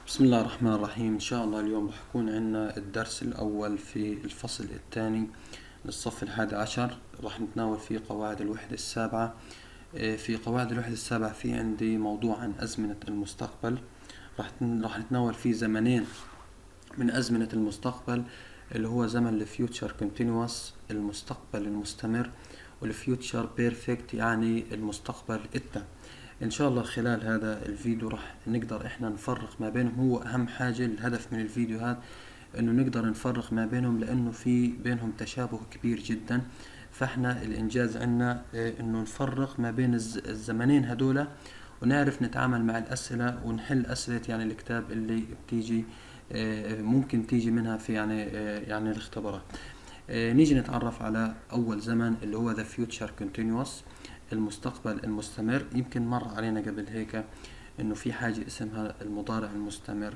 بسم الله الرحمن الرحيم. إن شاء الله اليوم راح يكون عندنا الدرس الأول في الفصل الثاني للصف 11. راح نتناول فيه قواعد الوحدة السابعة. في قواعد الوحدة السابعة في عندي موضوع عن أزمنة المستقبل. راح نتناول فيه زمنين من أزمنة المستقبل، اللي هو زمن الفيوتشر كونتينوس المستقبل المستمر، والفيوتشر بيرفكت يعني المستقبل التام. ان شاء الله خلال هذا الفيديو راح نقدر احنا نفرق ما بينهم. هو اهم حاجة الهدف من الفيديو هذا انه نقدر نفرق ما بينهم، لانه في بينهم تشابه كبير جدا. فاحنا الانجاز عنا انه نفرق ما بين الزمنين هدول، ونعرف نتعامل مع الاسئلة ونحل اسئلة يعني الكتاب اللي بتيجي ممكن تيجي منها في يعني الاختبارات. نيجي نتعرف على أول زمن اللي هو the future continuous المستقبل المستمر. يمكن مر علينا قبل هيك إنه في حاجة اسمها المضارع المستمر.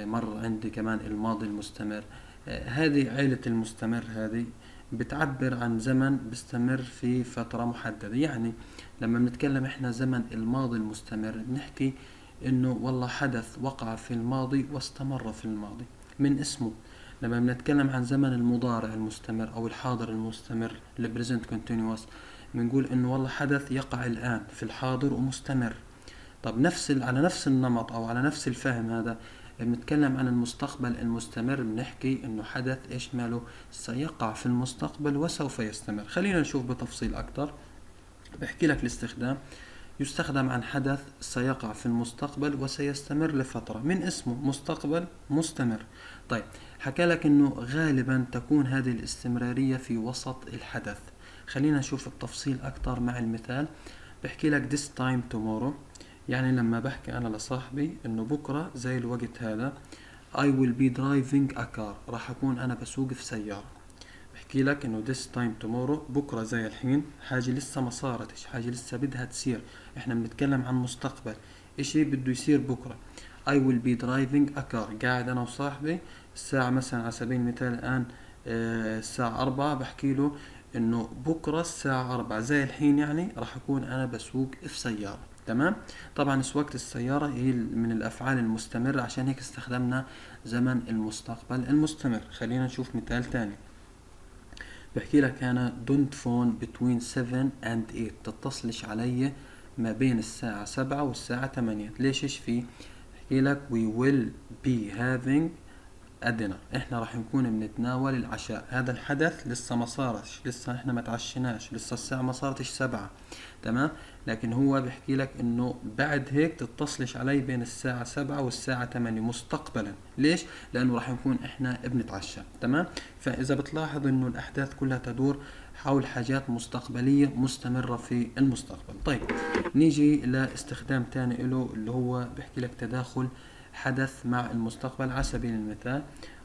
مر عندي كمان الماضي المستمر. هذه عيلة المستمر هذه بتعبر عن زمن بيستمر في فترة محددة. يعني لما بنتكلم احنا زمن الماضي المستمر بنحكي انه والله حدث وقع في الماضي واستمر في الماضي من اسمه. لما بنتكلم عن زمن المضارع المستمر او الحاضر المستمر البريزنت كونتينوس بنقول انه والله حدث يقع الان في الحاضر ومستمر. طب على نفس النمط او على نفس الفهم هذا بنتكلم عن المستقبل المستمر، بنحكي انه حدث ايش ماله سيقع في المستقبل وسوف يستمر. خلينا نشوف بتفصيل اكتر. بحكي لك الاستخدام. يستخدم عن حدث سيقع في المستقبل وسيستمر لفترة من اسمه مستقبل مستمر. طيب حكى لك انه غالبا تكون هذه الاستمرارية في وسط الحدث. خلينا نشوف التفصيل اكتر مع المثال. بحكي لك this time tomorrow، يعني لما بحكي انا لصاحبي انه بكرة زي الوقت هذا I will be driving a car، راح اكون انا بسوق في سيارة. بحكي لك انه this time tomorrow بكرة زي الحين، حاجة لسه ما صارتش، حاجة لسه بدها تصير. احنا بنتكلم عن مستقبل، اشي بده يصير بكرة. I will be driving a car، قاعد انا وصاحبي الساعة مثلا على سبيل المثال الان الساعة 4، بحكي له انه بكرة الساعة 4 زي الحين، يعني راح اكون انا بسوق في سيارة. تمام. طبعا سواقة السيارة هي من الافعال المستمرة، عشان هيك استخدمنا زمن المستقبل المستمر. خلينا نشوف مثال تاني. بحكي لك أنا don't phone between 7 and 8، تتصلش علي ما بين الساعة 7 والساعة 8. ليش إيش في؟ بحكي لك we will be having a dinner، إحنا راح نكون بنتناول العشاء. هذا الحدث لسه ما صارش، لسه إحنا ما تعشناش، لسه الساعة ما صارتش 7. تمام. لكن هو بحكي لك إنه بعد هيك تتصلش علي بين الساعة 7 والساعة 8 مستقبلا. ليش؟ لأنه راح نكون إحنا بنتعشى. تمام. فإذا بتلاحظ إنه الأحداث كلها تدور حول حاجات مستقبلية مستمرة في المستقبل. طيب نيجي لاستخدام تاني له، اللي هو بحكي لك تداخل حدث مع المستقبل. على سبيل المثال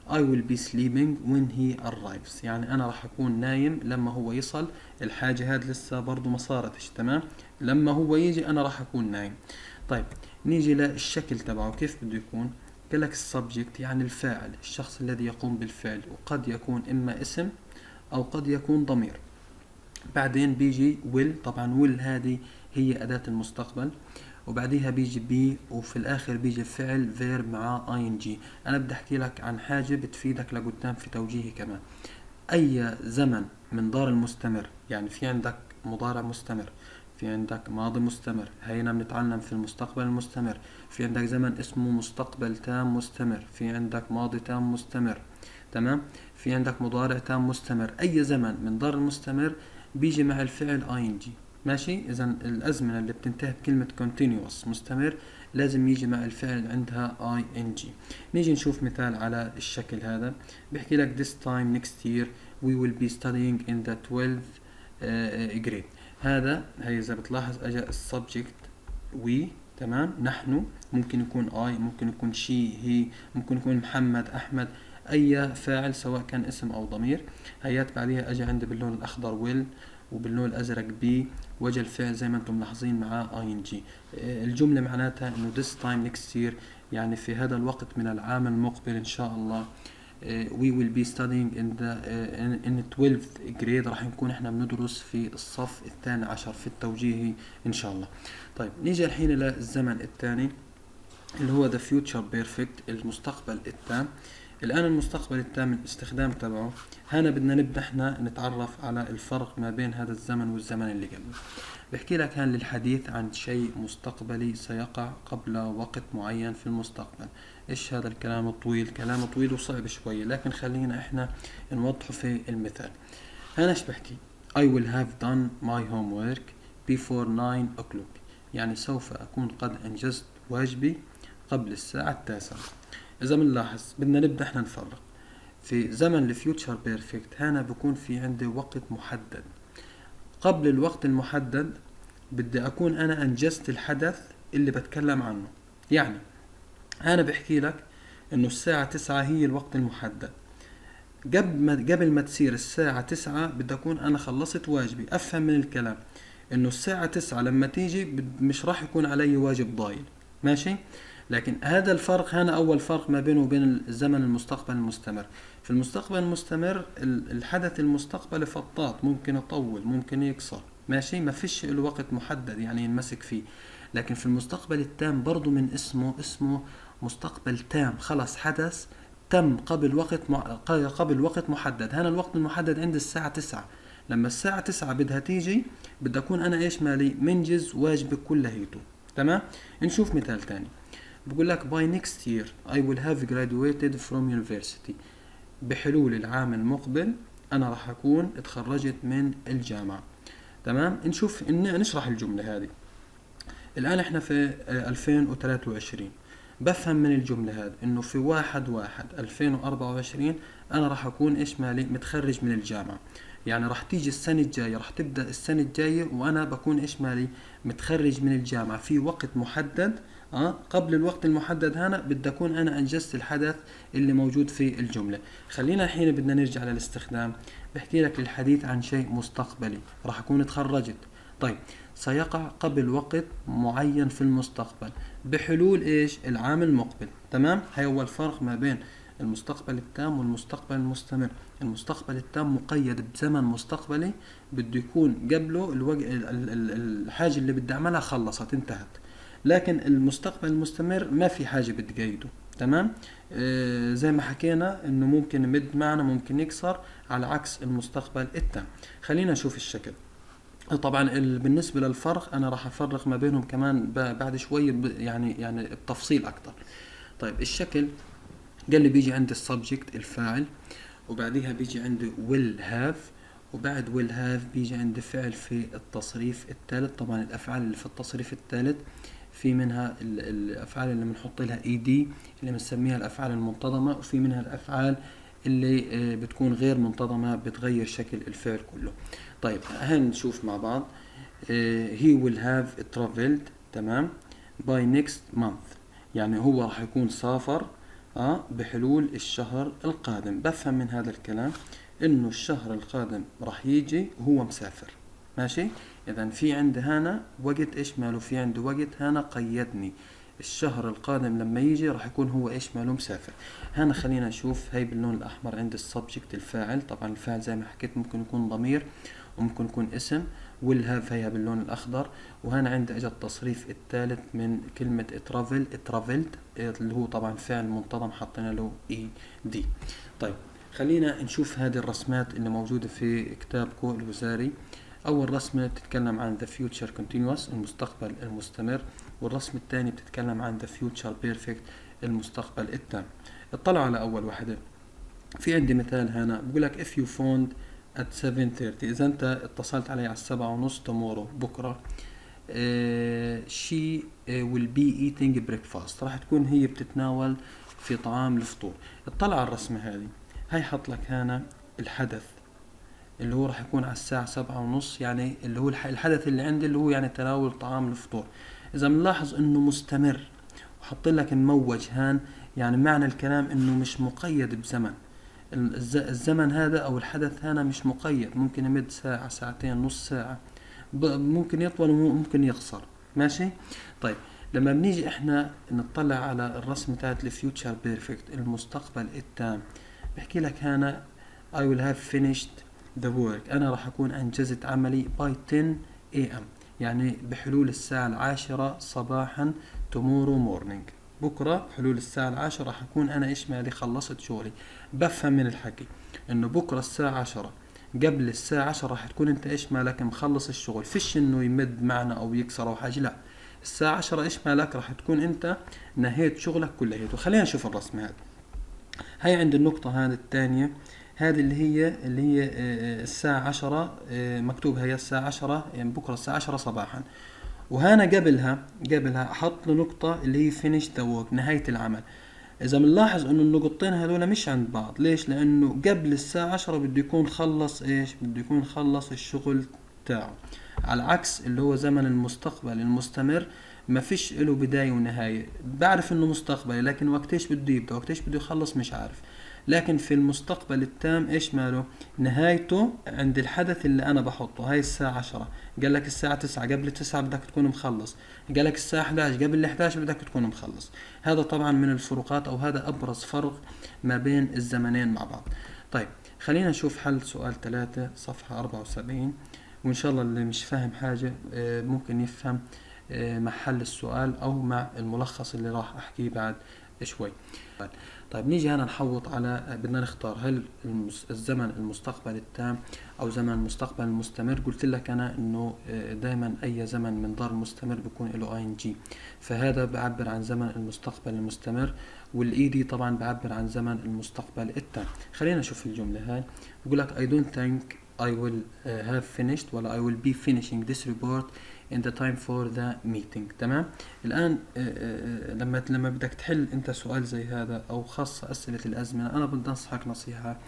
I will be sleeping when he arrives، يعني أنا راح أكون نايم لما هو يصل. الحاجة هاد لسه برضو ما صارتش. تمام. لما هو يجي أنا راح أكون نايم. طيب نيجي للشكل تبعه كيف بده يكون. قالك السبجكت يعني الفاعل، الشخص الذي يقوم بالفعل، وقد يكون إما اسم أو قد يكون ضمير. بعدين بيجي will، طبعا will هذه هي أداة المستقبل، وبعديها بيجي بي، وفي الآخر بيجي فعل verb مع ing. أنا بدي أحكي لك عن حاجة بتفيدك لقدام في توجيهي كمان. أي زمن من دار المستمر، يعني في عندك مضارع مستمر، في عندك ماضي مستمر، هينا بنتعلم في المستقبل المستمر. في عندك زمن اسمه مستقبل تام مستمر، في عندك ماضي تام مستمر. تمام. في عندك مضارع تام مستمر. أي زمن من دار المستمر بيجي مع الفعل ing. ماشي. إذا الأزمنة اللي بتنتهي بكلمة continuous مستمر لازم يجي مع الفعل عندها ing. نيجي نشوف مثال على الشكل هذا. بيحكي لك this time next year we will be studying in the 12th grade. هي إذا بتلاحظ أجا السبجكت we. تمام. نحن ممكن يكون I، ممكن يكون she هي، ممكن يكون محمد أحمد، أي فاعل سواء كان اسم أو ضمير. هيات بعديها أجا عندي باللون الأخضر will، وباللون الأزرق بي، وجه الفعل زي ما انتم ملاحظين معاه ing. الجملة معناتها انه this time next year، يعني في هذا الوقت من العام المقبل ان شاء الله we will be studying in 12th grade، راح نكون احنا بندرس في الصف الثاني عشر في التوجيهي ان شاء الله. طيب نيجي الحين للزمن الثاني اللي هو the future perfect المستقبل التام. الآن المستقبل التام الاستخدام تبعه هنا بدنا نبدأ احنا نتعرف على الفرق ما بين هذا الزمن والزمن اللي قبله. بحكي لك هان للحديث عن شيء مستقبلي سيقع قبل وقت معين في المستقبل. ايش هذا الكلام الطويل؟ كلام طويل وصعب شوي، لكن خلينا احنا نوضحه في المثال. هنا ايش بحكي؟ I will have done my homework before 9 o'clock، يعني سوف أكون قد أنجزت واجبي قبل الساعة 9. إذا بنلاحظ بدنا نبدأ احنا نفرق في زمن الفيوتشر بيرفكت. هنا بكون في عندي وقت محدد، قبل الوقت المحدد بدي أكون أنا أنجزت الحدث اللي بتكلم عنه. يعني أنا بحكي لك إنه الساعة 9 هي الوقت المحدد، قبل ما تصير الساعة 9 بدي أكون أنا خلصت واجبي. أفهم من الكلام إنه الساعة 9 لما تيجي مش راح يكون علي واجب ضايل، ماشي؟ لكن هذا الفرق هنا أول فرق ما بينه وبين الزمن المستقبل المستمر. في المستقبل المستمر الحدث المستقبلي فطاط، ممكن يطول ممكن يقصر، ماشي؟ ما فيش له وقت محدد يعني ينمسك فيه. لكن في المستقبل التام برضو من اسمه مستقبل تام، خلص حدث تم قبل وقت محدد. هنا الوقت المحدد عند الساعة 9. لما الساعة 9 بدها تيجي بدي أكون أنا إيش مالي منجز واجبك كلهيته. تمام؟ نشوف مثال تاني. بقول لك by next year I will have graduated from university، بحلول العام المقبل أنا راح أكون اتخرجت من الجامعة. تمام؟ نشوف نشرح الجملة هذه. الآن احنا في 2023. بفهم من الجملة هذه انه في 1/1/2024 انا راح اكون ايش مالي متخرج من الجامعة. يعني راح تيجي السنة الجاية، راح تبدأ السنة الجاية وانا بكون ايش مالي متخرج من الجامعة في وقت محدد. قبل الوقت المحدد هنا بدي اكون انا انجزت الحدث اللي موجود في الجملة. خلينا الحين بدنا نرجع للاستخدام. بحكي لك للحديث عن شيء مستقبلي، راح اكون اتخرجت. طيب سيقع قبل وقت معين في المستقبل بحلول ايش العام المقبل. تمام؟ هي هو الفرق ما بين المستقبل التام والمستقبل المستمر. المستقبل التام مقيد بزمن مستقبلي بده يكون قبله الحاجة اللي بدي اعملها خلصت انتهت. لكن المستقبل المستمر ما في حاجة بتقيده. تمام؟ زي ما حكينا انه ممكن يمد معنا ممكن يكسر، على عكس المستقبل التام. خلينا نشوف الشكل. طبعا بالنسبة للفرق أنا راح أفرق ما بينهم كمان بعد شوي، يعني بتفصيل أكتر. طيب الشكل قال لي بيجي عند السبجكت الفاعل، وبعديها بيجي عندي will have، وبعد will have بيجي عندي فعل في التصريف الثالث. طبعا الأفعال اللي في التصريف الثالث في منها الأفعال اللي بنحط لها ed اللي بنسميها الأفعال المنتظمة، وفي منها الأفعال اللي بتكون غير منتظمة بتغير شكل الفعل كله. طيب هنشوف مع بعض. he will have traveled، تمام، by next month، يعني هو راح يكون سافر بحلول الشهر القادم. بفهم من هذا الكلام انه الشهر القادم راح يجي وهو مسافر، ماشي؟ اذا في عندي هنا وقت ايش ماله، في عندي وقت هنا قيدني الشهر القادم لما يجي راح يكون هو ايش ماله مسافر. هنا خلينا نشوف هاي باللون الاحمر عند السبجكت الفاعل. طبعا الفاعل زي ما حكيت ممكن يكون ضمير وممكن يكون اسم. والهاف هي باللون الاخضر. وهنا عندي اجى التصريف الثالث من كلمة ترافلد اللي هو طبعا فعل منتظم حطينا له اي دي. طيب خلينا نشوف هذه الرسمات اللي موجودة في كتابكم الوزاري. أول رسمة بتتكلم عن the future continuous المستقبل المستمر، والرسم الثاني بتتكلم عن the future perfect المستقبل التام. اطلع على أول واحدة. في عندي مثال هنا بقول لك if you phoned at 7:30، إذا أنت اتصلت علي على 7:30 tomorrow بكرة، she will be eating breakfast، راح تكون هي بتتناول في طعام الفطور. اطلع على الرسمة هذه. هاي حط لك هنا الحدث اللي هو راح يكون على الساعة 7:30، يعني اللي هو الحدث اللي عندي اللي هو يعني تناول طعام الفطور. إذا بنلاحظ إنه مستمر وحط لك مموج هان، يعني معنى الكلام إنه مش مقيد بزمن. الزمن هذا أو الحدث هنا مش مقيد، ممكن يمد ساعة ساعتين نص ساعة، ممكن يطول وممكن يقصر، ماشي؟ طيب لما بنيجي إحنا نطلع على الرسم تاعت الفيوتشر بيرفكت المستقبل التام، بحكي لك هنا I will have finished the work، أنا راح أكون أنجزت عملي by 10 AM، يعني بحلول الساعة 10 صباحا tomorrow morning. بكرة حلول الساعة 10 راح أكون أنا إيش مالي خلصت شغلي. بفهم من الحكي إنه بكرة الساعة 10 قبل الساعة 10 راح تكون أنت إيش مالك مخلص الشغل، فيش إنه يمد معنا أو يكسر أو حاجة، لا. الساعة 10 إيش مالك راح تكون أنت نهيت شغلك كليته. خلينا نشوف الرسم هذا. هاي عند النقطة هذه الثانية، هذه اللي هي الساعة 10، مكتوب هي الساعة 10 يعني بكرة الساعة 10 صباحا. وهنا قبلها أحط له نقطة اللي هي finish the work، نهاية العمل. إذا بنلاحظ إنه النقطتين هذول مش عند بعض، ليش؟ لأنه قبل الساعة 10 بده يكون خلص إيش؟ بده يكون خلص الشغل تاعه. على العكس اللي هو زمن المستقبل المستمر ما فيش له بداية ونهاية، بعرف إنه مستقبلي لكن وقتيش بده يبدأ وقتيش بده يخلص مش عارف. لكن في المستقبل التام ايش ماله؟ نهايته عند الحدث اللي انا بحطه. هاي الساعة 10، قال لك الساعة 9 قبل 9 بدك تكون مخلص، قال لك الساعة 11 قبل 11 بدك تكون مخلص. هذا طبعا من الفروقات او هذا ابرز فرق ما بين الزمنين مع بعض. طيب خلينا نشوف حل سؤال 3 صفحة 74، وان شاء الله اللي مش فاهم حاجة ممكن يفهم مع حل السؤال او مع الملخص اللي راح احكيه بعد شوي. طيب نيجي هنا نحوط على، بدنا نختار هل الزمن المستقبل التام او زمن المستقبل المستمر. قلت لك انا انه دائما اي زمن من ضار المستمر بيكون له اي ان جي، فهذا بعبر عن زمن المستقبل المستمر، والاي دي طبعا بعبر عن زمن المستقبل التام. خلينا نشوف الجملة هاي. بقول لك I don't think I will have finished ولا I will be finishing this report in the time for the meeting. تمام. الآن لما بدك تحل أنت سؤال زي هذا أو خاصة أسئلة الأزمنة، أنا بدي أنصحك نصيحة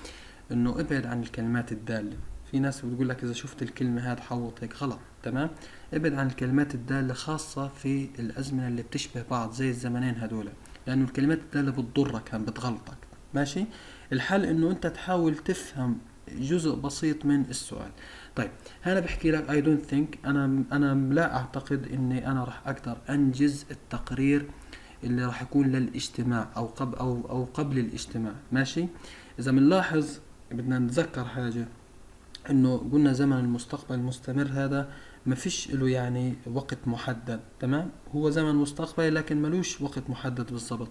إنه ابعد عن الكلمات الدالة. في ناس بتقول لك إذا شفت الكلمة هاد حوط هيك، غلط. تمام. ابعد عن الكلمات الدالة خاصة في الأزمنة اللي بتشبه بعض زي الزمنين هدول، لأنه الكلمات الدالة بتضرك، هم بتغلطك. ماشي. الحل إنه أنت تحاول تفهم جزء بسيط من السؤال. طيب هنا بحكي لك I don't think، أنا لا أعتقد إني أنا راح أقدر أنجز التقرير اللي راح يكون للاجتماع أو قبل الاجتماع. ماشي. إذا بنلاحظ بدنا نتذكر حاجة، إنه قلنا زمن المستقبل المستمر هذا ما فيش له يعني وقت محدد. تمام. هو زمن مستقبلي لكن ملوش وقت محدد بالضبط،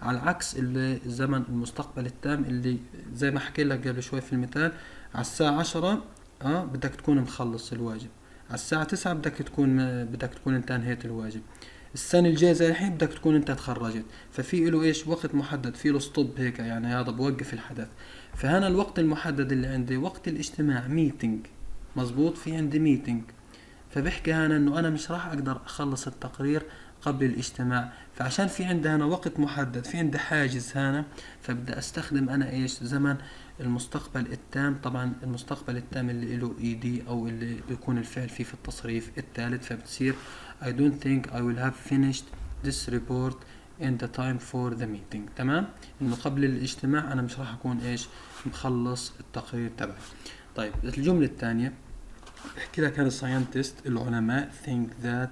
على عكس اللي زمن المستقبل التام اللي زي ما حكي لك قبل شوي في المثال، على الساعة 10 بدك تكون مخلص الواجب، على الساعة 9 بدك تكون انت انهيت الواجب، السنة الجاية زي الحين بدك تكون انت تخرجت. ففي له ايش وقت محدد، في له ستوب هيك، يعني هذا بوقف الحدث. فهنا الوقت المحدد اللي عندي وقت الاجتماع ميتنج، مزبوط، في عندي ميتنج. فبحكي هنا انه انا مش راح اقدر اخلص التقرير قبل الاجتماع، فعشان في عندي هنا وقت محدد، في عندي حاجز هنا، فبدي استخدم انا ايش زمن المستقبل التام. طبعا المستقبل التام اللي له اي دي او اللي بيكون الفعل فيه في التصريف الثالث، فبتصير I don't think I will have finished this report in the time for the meeting. تمام. انه قبل الاجتماع انا مش راح اكون ايش مخلص التقرير تبعي. طيب الجملة الثانية بحكي لك هذا scientist العلماء think that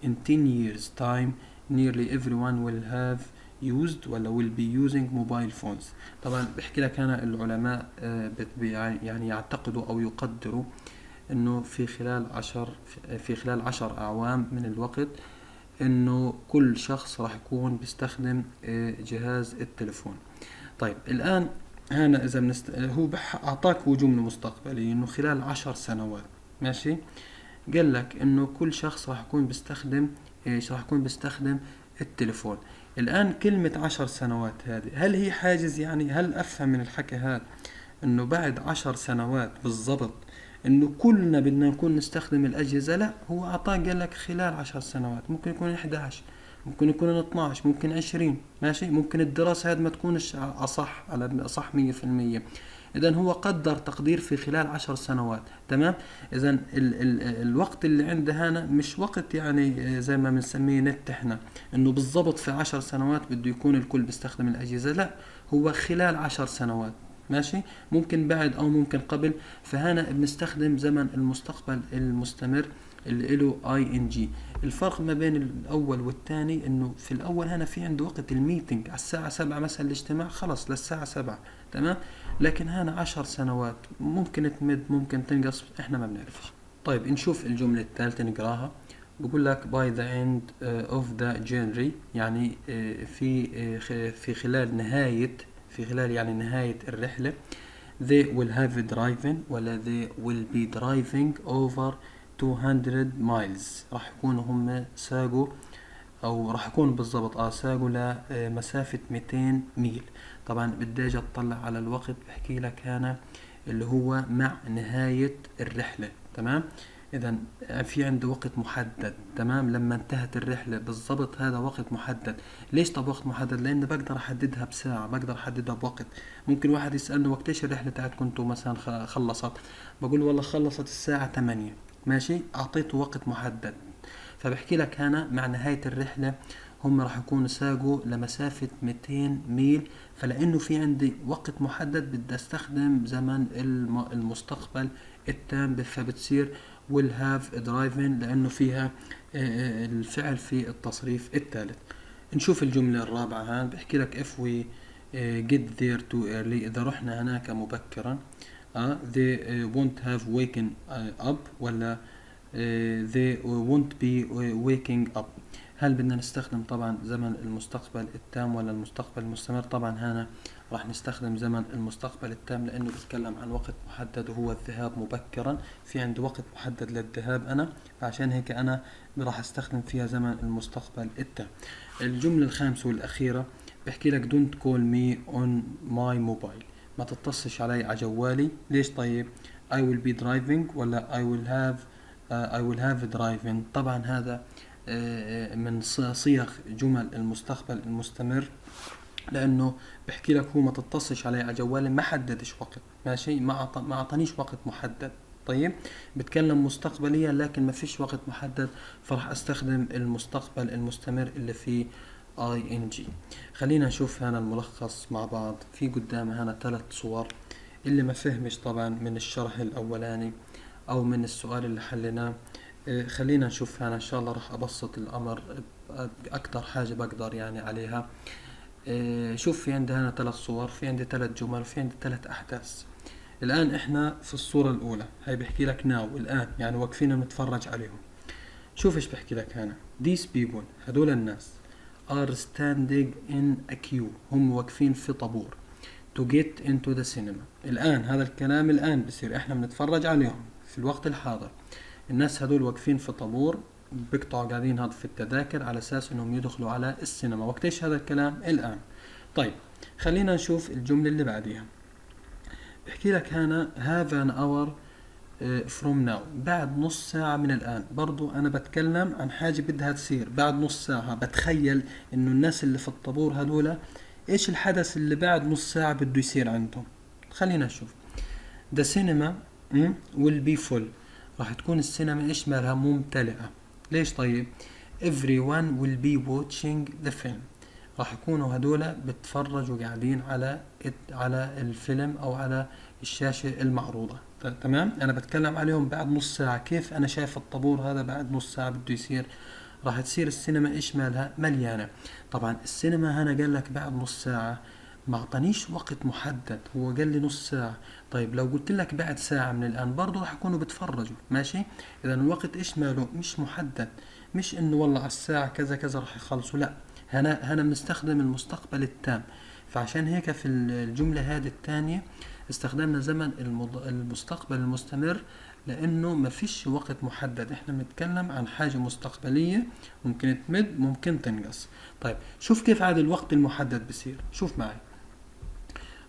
in 10 years time nearly everyone will have used ولا will be using mobile phones. طبعا بحكي لك هنا العلماء يعني يعتقدوا او يقدروا انه في خلال 10 اعوام من الوقت انه كل شخص راح يكون بيستخدم جهاز التلفون. طيب الان هنا اذا هو اعطاك هو جملة مستقبلية انه خلال 10 سنوات. ماشي. قال لك انه كل شخص راح يكون بيستخدم ايش، راح يكون بيستخدم التلفون. الان كلمة 10 سنوات هذه هل هي حاجز؟ يعني هل افهم من الحكي هذا انه بعد 10 سنوات بالضبط انه كلنا بدنا نكون نستخدم الاجهزة؟ لا، هو اعطاك قال لك خلال 10 سنوات، ممكن يكون 11، ممكن يكون 12، ممكن 20. ماشي. ممكن الدراسة هذه ما تكونش اصح على اصح 100%. اذا هو قدر تقدير في خلال 10 سنوات. تمام. اذا الوقت اللي عنده هنا مش وقت يعني زي ما بنسميه نت احنا، انه بالضبط في 10 سنوات بده يكون الكل بيستخدم الاجهزة، لا، هو خلال 10 سنوات. ماشي. ممكن بعد او ممكن قبل. فهنا بنستخدم زمن المستقبل المستمر اللي له اي ان جي. الفرق ما بين الاول والثاني انه في الاول هنا في عنده وقت الميتنج على الساعة 7 مثلا الاجتماع خلص للساعة 7. تمام. لكن هنا 10 سنوات، ممكن تمد ممكن تنقص، احنا ما بنعرفش. طيب نشوف الجملة الثالثة نقراها. بقول لك by the end of the journey، يعني في خلال نهاية، في خلال يعني نهاية الرحلة. they will have driven ولا they will be driving over 200 miles، راح يكونوا هم ساقوا، او راح يكون بالضبط ساقوا لمسافة 200 ميل. طبعا بدي اجي اطلع على الوقت، بحكي لك هنا اللي هو مع نهاية الرحلة. تمام، اذا في عندي وقت محدد. تمام، لما انتهت الرحلة بالضبط هذا وقت محدد. ليش طب وقت محدد؟ لان بقدر احددها بساعة، بقدر احددها بوقت. ممكن واحد يسألني وقتيش الرحلة تاعتكم مثلا خلصت، بقول والله خلصت الساعة 8. ماشي، اعطيته وقت محدد. فبحكي لك هنا مع نهاية الرحلة هم راح يكونوا ساقوا لمسافة 200 ميل. فلأنه في عندي وقت محدد بدي استخدم زمن المستقبل التام، فبتصير will have driving لأنه فيها الفعل في التصريف الثالث. نشوف الجملة الرابعة هان، بحكي لك if we get there too early، إذا رحنا هناك مبكرا they won't have waken up ولا they won't be waking up. هل بدنا نستخدم طبعا زمن المستقبل التام ولا المستقبل المستمر؟ طبعا هنا راح نستخدم زمن المستقبل التام لأنه بتكلم عن وقت محدد وهو الذهاب مبكرا. في عندي وقت محدد للذهاب أنا، فعشان هيك أنا راح استخدم فيها زمن المستقبل التام. الجملة الخامسة والأخيرة بحكي لك don't call me on my mobile، ما تتصلش علي على جوالي. ليش طيب؟ I will be driving ولا I will have driving. طبعا هذا من صيغ جمل المستقبل المستمر، لانه بحكي لك هو ما تتصلش علي على جوالي، ما حددش وقت. ماشي، ما اعطانيش وقت محدد. طيب، بتكلم مستقبليا لكن ما فيش وقت محدد، فراح استخدم المستقبل المستمر اللي فيه ing. خلينا نشوف هنا الملخص مع بعض. في قدامنا هنا 3 صور. اللي ما فهمش طبعا من الشرح الاولاني او من السؤال اللي حليناه، خلينا نشوف هنا ان شاء الله راح ابسط الامر اكتر حاجة بقدر يعني عليها. شوف، في عندي هنا 3 صور، في عندي 3 جمل، وفي عندي 3 احداث. الان احنا في الصورة الاولى، هاي بحكي لك ناو الان، يعني واقفين نتفرج عليهم. شوف ايش بحكي لك هنا. these people، هدول الناس are standing in a queue، هم واقفين في طابور to get into the cinema. الان هذا الكلام الان بصير احنا بنتفرج عليهم في الوقت الحاضر. الناس هدول واقفين في طابور، بيقطعوا قاعدين هذا في التذاكر على اساس انهم يدخلوا على السينما. وقتيش هذا الكلام؟ الان. طيب، خلينا نشوف الجملة اللي بعديها. بحكي لك هنا have an hour from now، بعد نص ساعة من الآن. برضو أنا بتكلم عن حاجة بدها تصير بعد نص ساعة. بتخيل إنه الناس اللي في الطابور هذولا إيش الحدث اللي بعد نص ساعة بده يصير عندهم. خلينا نشوف. the cinema will be full، راح تكون السينما إيش مالها؟ ممتلئة. ليش طيب؟ everyone will be watching the film، راح يكونوا هدولا بتفرجوا قاعدين على الفيلم او على الشاشة المعروضة. تمام، انا بتكلم عليهم بعد نص ساعة. كيف انا شايف الطابور هذا بعد نص ساعة بده يصير؟ راح تصير السينما ايش مالها؟ مليانة. طبعا السينما هنا قال لك بعد نص ساعة، ما اعطانيش وقت محدد، هو قال لي نص ساعة. طيب لو قلت لك بعد ساعة من الان برضو راح يكونوا بتفرجوا. ماشي، اذا الوقت ايش ماله؟ مش محدد، مش انه والله على الساعة كذا كذا راح يخلصوا، لا، هنا بنستخدم المستقبل التام. فعشان هيك في الجملة هذه الثانية استخدمنا زمن المستقبل المستمر، لانه ما فيش وقت محدد. احنا بنتكلم عن حاجة مستقبلية، ممكن تمد ممكن تنقص. طيب شوف كيف عاد الوقت المحدد بصير. شوف معي،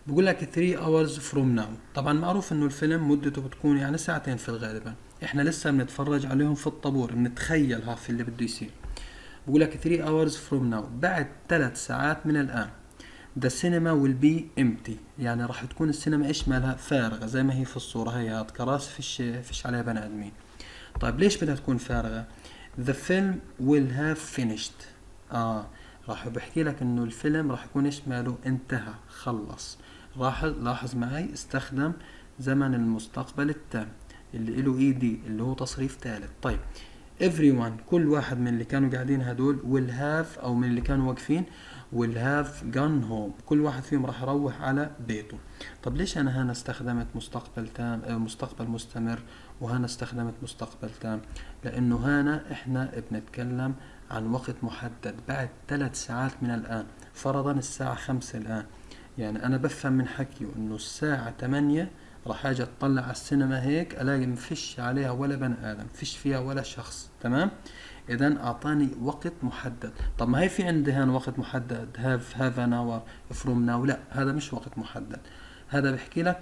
بقول لك 3 hours from now. طبعا معروف انه الفيلم مدته بتكون يعني ساعتين في الغالب. احنا لسه بنتفرج عليهم في الطابور، بنتخيل في اللي بده يصير. بقول لك 3 hours from now، بعد 3 ساعات من الآن. the cinema will be empty، يعني راح تكون السينما ايش مالها؟ فارغة، زي ما هي في الصورة. هي كراسي فيش عليها بني آدمين. طيب ليش بدها تكون فارغة؟ the film will have finished. راح بحكي لك انه الفيلم راح يكون ايش ماله؟ انتهى، خلص. لاحظ معي استخدم زمن المستقبل التام اللي له اي دي، اللي هو تصريف ثالث. طيب everyone كل واحد من اللي كانوا قاعدين هدول will have أو من اللي كانوا واقفين will have gone home، كل واحد فيهم راح يروح على بيته. طب ليش أنا هنا استخدمت مستقبل تام مستقبل مستمر وهنا استخدمت مستقبل تام؟ لأنه هنا إحنا بنتكلم عن وقت محدد بعد 3 ساعات من الآن. فرضا الساعة 5 الآن، يعني أنا بفهم من حكيه إنه الساعة 8 راح اجي اطلع على السينما هيك الاقي مفيش عليها ولا بني ادم، مفيش فيها ولا شخص. تمام، اذا اعطاني وقت محدد. طب ما هي في عندي هنا وقت محدد have an hour from now، لا هذا مش وقت محدد. هذا بحكي لك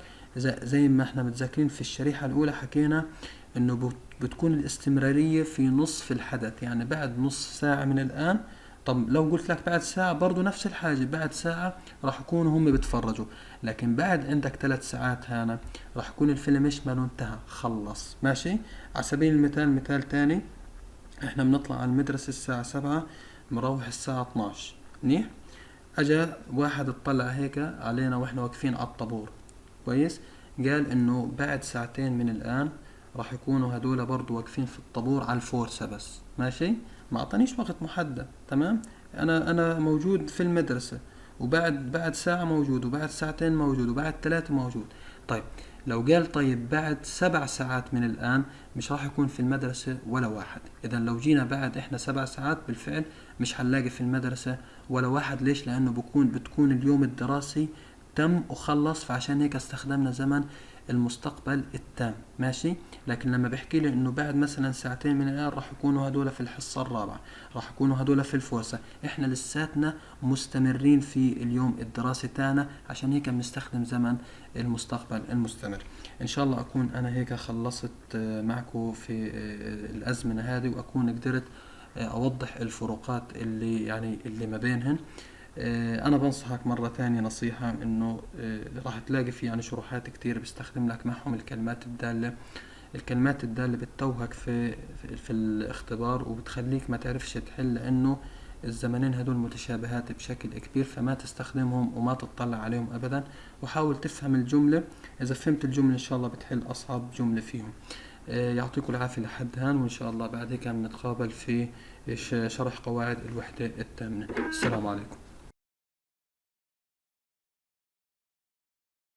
زي ما احنا متذكرين في الشريحة الاولى حكينا انه بتكون الاستمرارية في نصف الحدث، يعني بعد نص ساعة من الان. طب لو قلت لك بعد ساعة برضو نفس الحاجة، بعد ساعة راح يكونوا هم بيتفرجوا. لكن بعد عندك 3 ساعات هنا راح يكون الفيلم يشمله انتهى خلص. ماشي، على سبيل المثال مثال تاني، احنا بنطلع على المدرسة الساعة 7 مروح الساعة 12 منيح. اجا واحد اطلع هيك علينا واحنا واقفين على الطابور، كويس، قال انه بعد 2 ساعتين من الان راح يكونوا هدول برضو واقفين في الطابور على الفورسة بس. ماشي، ما اعطانيش وقت محدد. تمام، انا موجود في المدرسة، وبعد ساعة موجود، وبعد ساعتين موجود، وبعد 3 موجود. طيب لو قال طيب بعد 7 ساعات من الآن مش راح يكون في المدرسة ولا واحد. إذا لو جينا بعد إحنا 7 ساعات بالفعل مش هنلاقي في المدرسة ولا واحد. ليش؟ لأنه بتكون اليوم الدراسي تم وخلص، فعشان هيك استخدمنا زمن المستقبل التام. ماشي، لكن لما بحكي لي انه بعد مثلا 2 ساعتين من الان راح يكونوا هدول في الحصة الرابعة، راح يكونوا هدول في الفورسة، احنا لساتنا مستمرين في اليوم الدراسي تاعنا، عشان هيك بنستخدم زمن المستقبل المستمر. ان شاء الله اكون انا هيك خلصت معكم في الازمنة هذه، واكون قدرت اوضح الفروقات اللي ما بينهن. انا بنصحك مرة تانية نصيحة انه راح تلاقي في يعني شروحات كتير بيستخدم لك معهم الكلمات الدالة. الكلمات الدالة بتتوهك في الاختبار وبتخليك ما تعرفش تحل، لانه الزمنين هدول متشابهات بشكل كبير، فما تستخدمهم وما تطلع عليهم ابدا، وحاول تفهم الجملة. اذا فهمت الجملة ان شاء الله بتحل اصعب جملة فيهم. يعطيكم العافية لحد هان، وإن شاء الله بعد هيك نتقابل في شرح قواعد الوحدة الثامنة. السلام عليكم.